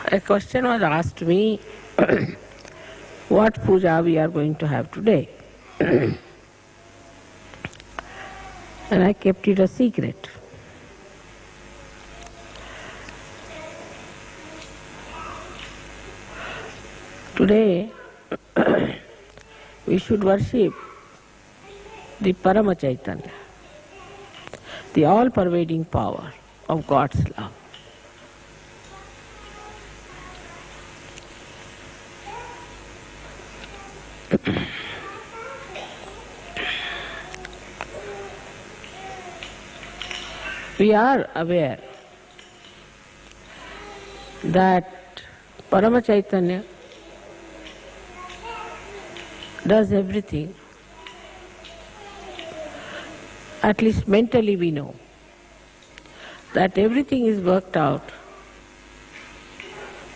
A question was asked me what puja we are going to have today. And I kept it a secret. Today we should worship the Paramachaitanya, the all-pervading power of God's love. We are aware that Paramachaitanya does everything. At least mentally we know that everything is worked out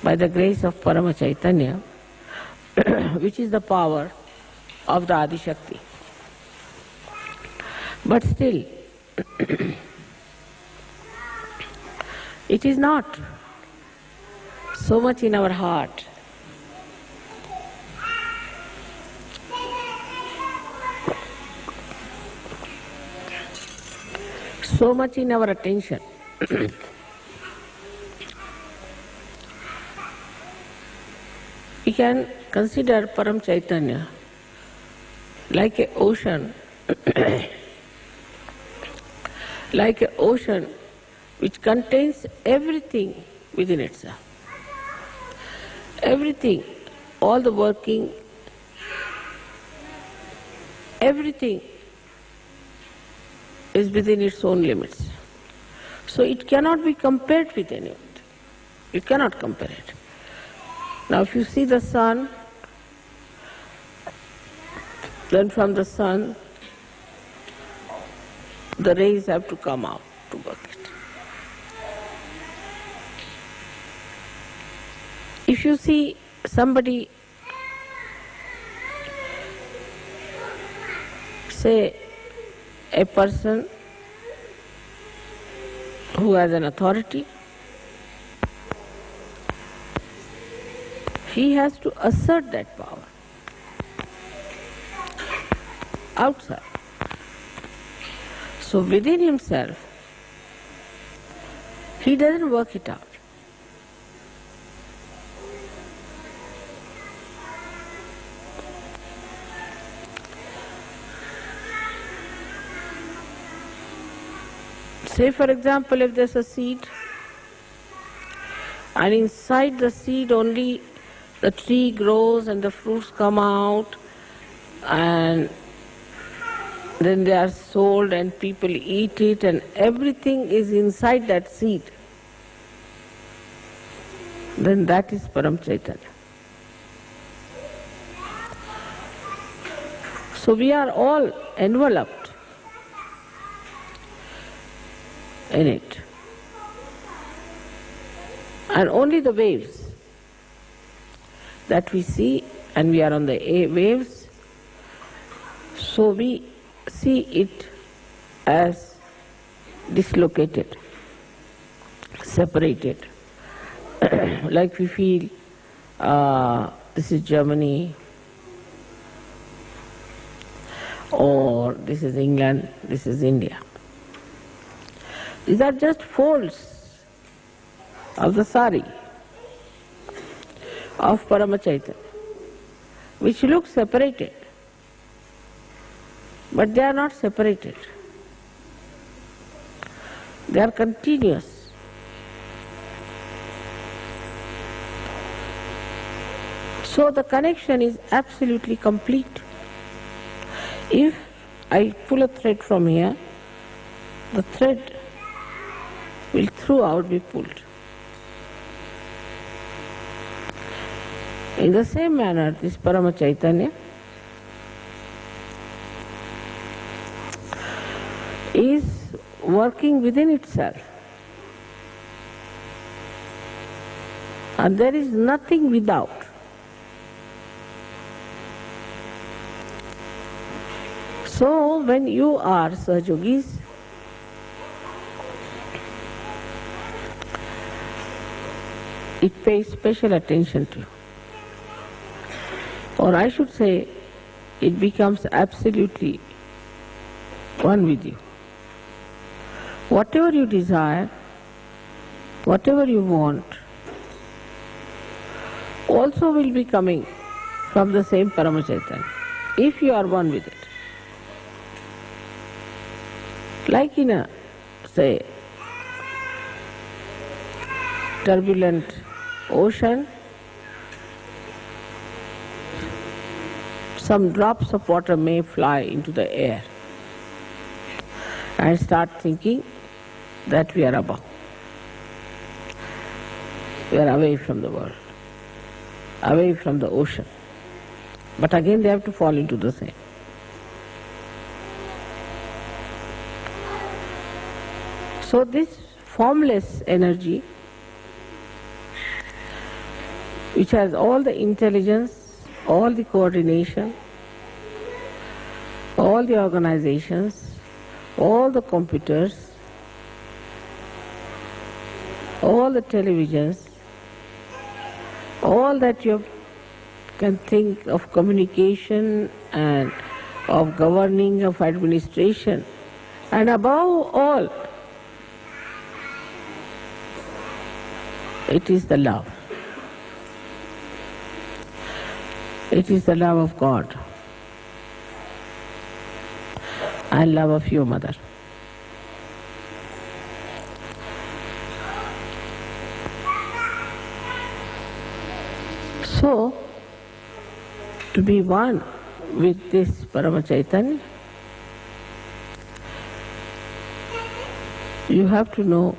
by the grace of Paramachaitanya, which is the power of the Adi Shakti. But still, it is not so much in our heart. So much in our attention. We can consider Paramchaitanya like an ocean, like an ocean which contains everything within itself. Everything, all the working, everything is within its own limits. So it cannot be compared with anything. You cannot compare it. Now if you see the sun, then from the sun the rays have to come out to work it. If you see somebody, say a person who has an authority, he has to assert that power outside. So within himself, he doesn't work it out. Say for example, if there's a seed, and inside the seed only the tree grows and the fruits come out, and then they are sold and people eat it, and everything is inside that seed, then that is Paramchaitanya. So we are all enveloped in it. And only the waves that we see, and we are on the waves, so we see it as dislocated, separated. Like we feel, this is Germany, or this is England, this is India. These are just folds of the sari of Paramachaitanya, which look separated, but they are not separated. They are continuous. So the connection is absolutely complete. If I pull a thread from here, the thread will throughout be pulled. In the same manner, this Paramachaitanya is working within itself, and there is nothing without. So when you are Sajogis, it pays special attention to you. Or I should say, it becomes absolutely one with you. Whatever you desire, whatever you want, also will be coming from the same Paramachaitanya, if you are one with it. Like in a, say, turbulent ocean, some drops of water may fly into the air and start thinking that we are above. We are away from the world, away from the ocean. But again they have to fall into the same. So this formless energy, which has all the intelligence, all the coordination, all the organizations, all the computers, all the televisions, all that you can think of communication and of governing, of administration, and above all, it is the love. It is the love of God and love of your mother. So, to be one with this Paramachaitanya, you have to know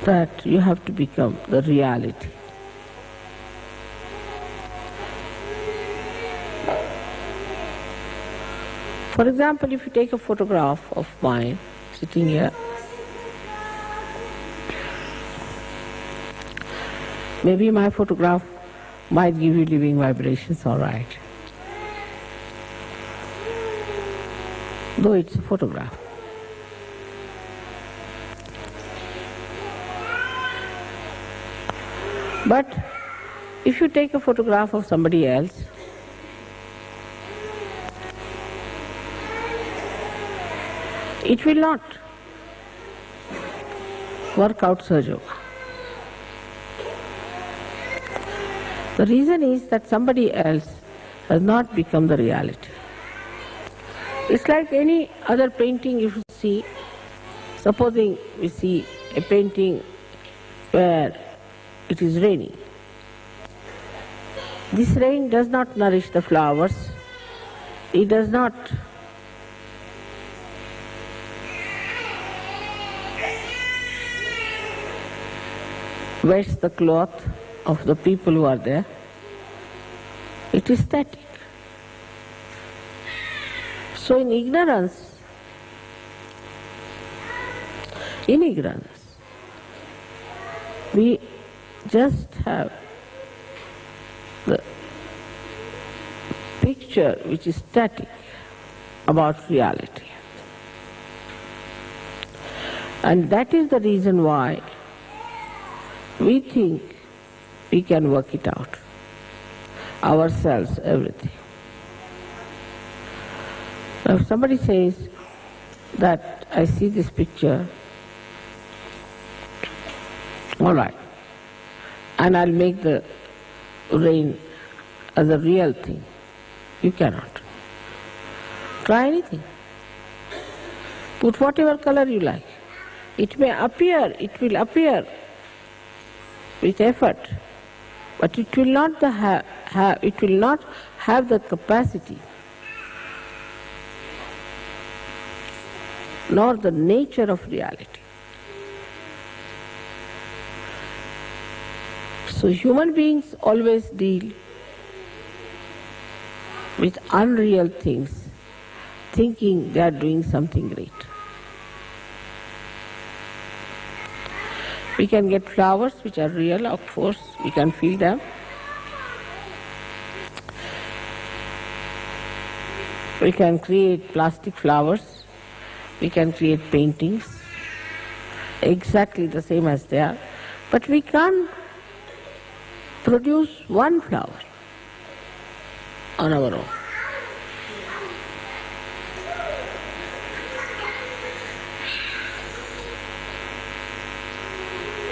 that you have to become the reality. For example, if you take a photograph of mine sitting here, maybe my photograph might give you living vibrations, all right. Though it's a photograph. But if you take a photograph of somebody else, it will not work out Sajogi. The reason is that somebody else has not become the reality. It's like any other painting you see. Supposing we see a painting where it is raining. This rain does not nourish the flowers. It does not wets the cloth of the people who are there. It is static. So in ignorance, we just have the picture which is static about reality. And that is the reason why we think we can work it out, ourselves, everything. Now if somebody says that I see this picture, all right, and I'll make the rain as a real thing, you cannot. Try anything. Put whatever color you like. It will appear with effort, but it will not have the capacity nor the nature of reality. So human beings always deal with unreal things, thinking they are doing something great. We can get flowers which are real, of course, we can feel them. We can create plastic flowers, we can create paintings, exactly the same as they are, But we can't produce one flower on our own.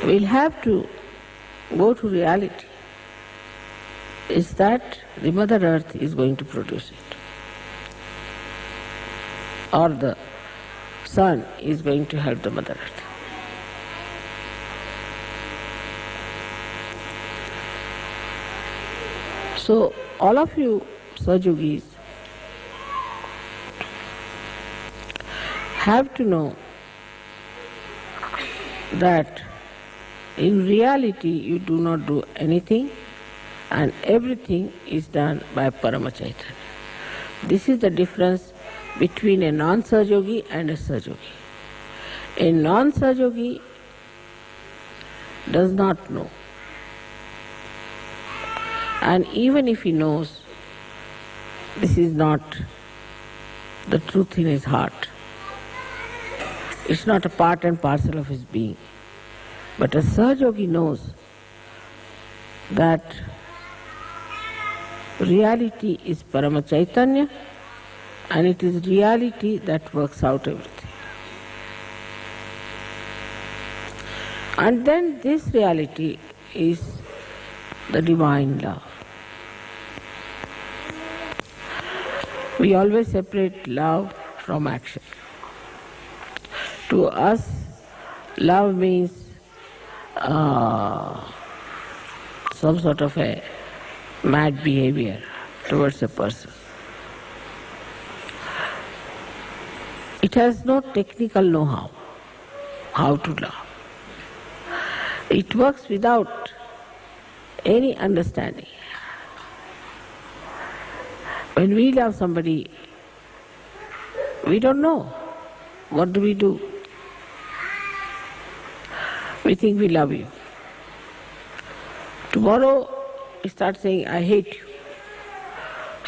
We'll have to go to reality. Is that the Mother Earth is going to produce it, or the sun is going to help the Mother Earth. So all of you Sajogis have to know that in reality you do not do anything, and everything is done by Paramachaitanya. This is the difference between a non-Sajogi and a Sajogi. A non-Sajogi does not know. And even if he knows, this is not the truth in his heart. It's not a part and parcel of his being. But a Sajogi knows that reality is Paramachaitanya, and it is reality that works out everything. And then this reality is the divine love. We always separate love from action. To us, love means some sort of a mad behavior towards a person. It has no technical know-how how to love. It works without any understanding. When we love somebody, we don't know. What do? We think we love you. Tomorrow we start saying, I hate you.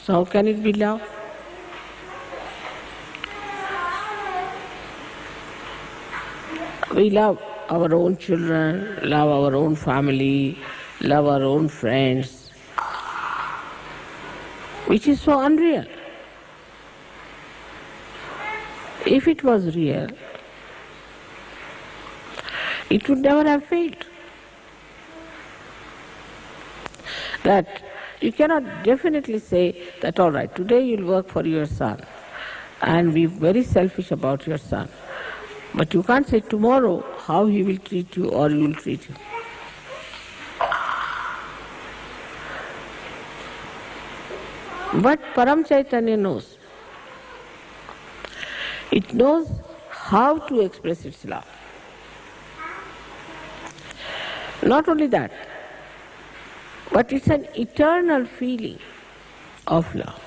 So how can it be love? We love our own children, love our own family, love our own friends, which is so unreal. If it was real, it would never have failed. That you cannot definitely say that, all right, today you'll work for your son and be very selfish about your son. But you can't say tomorrow how he will treat you or you will treat him. But Paramchaitanya knows. It knows how to express its love. Not only that, but it's an eternal feeling of love.